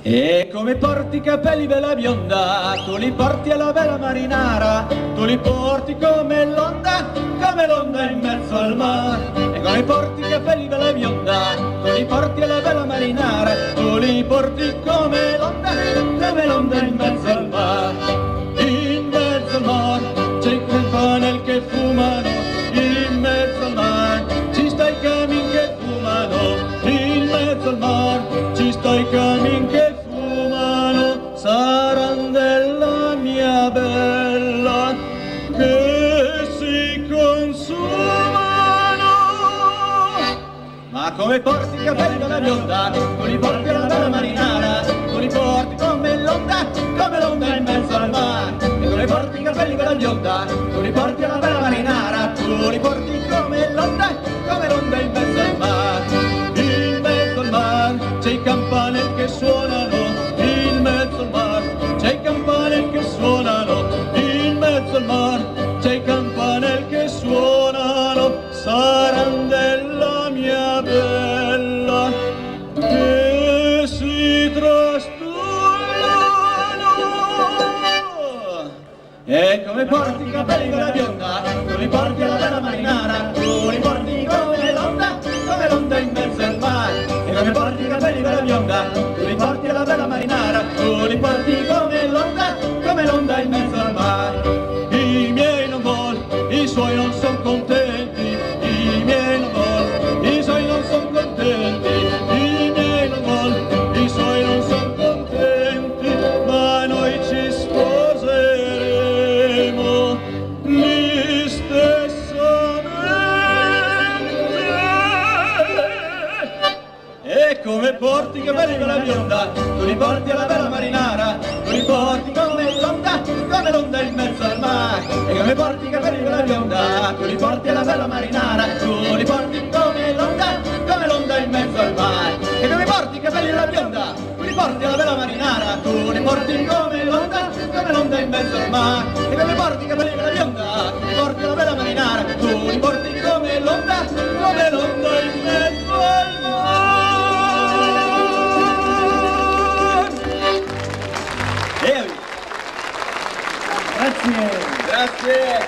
E come porti i capelli bella bionda, tu li porti alla bella marinara, tu li porti come l'onda in mezzo al mare. E come porti i capelli bella bionda, tu li porti alla bella marinara, tu li porti come l'onda in mezzo al mare. In mezzo al mare c'è i campanelli che fumano, in mezzo al mare ci sta i camin che fumano, in mezzo al mare ci sta i camin che fumano. Saran della mia bella che si consumano. Ma come porti i capelli della bionda, tu li porti alla bella marinara, tu li porti come l'onda in mezzo al mare. E come porti i capelli della bionda, tu li porti alla bella marinara, tu li porti come l'onda in mezzo al mare. In mezzo al mare c'è i campanelli che suonano, in mezzo al mare c'è i campanelli che suonano, in mezzo al mare c'è i campanelli che suonano. Saran della mia bella che si trastullano. E come porti i capelli della bionda, tu li porti alla bella marinara, tu li porti come l'onda in mezzo al mare. E come porti i capelli della bionda, tu li porti alla bella marinara, tu li porti come l'onda in mezzo al mare. I miei non vol, i suoi non son contenti, i miei non vol, i suoi non son contenti, i miei non vol, i suoi non son contenti, ma noi ci sposeremo istessamente. E come porti i capelli della bionda, tu li porti alla bella marinara, tu li porti come l'onda in mezzo al mare. E come porti i capelli della bionda, tu li porti alla bella marinara, tu li porti come l'onda in mezzo al mare. E come porti i capelli della bionda, tu li porti alla bella marinara, tu li porti come l'onda in mezzo al mare. E come porti i capelli della bionda, tu li porti alla bella marinara, tu li porti come l'onda in mezzo al mare. Grazie.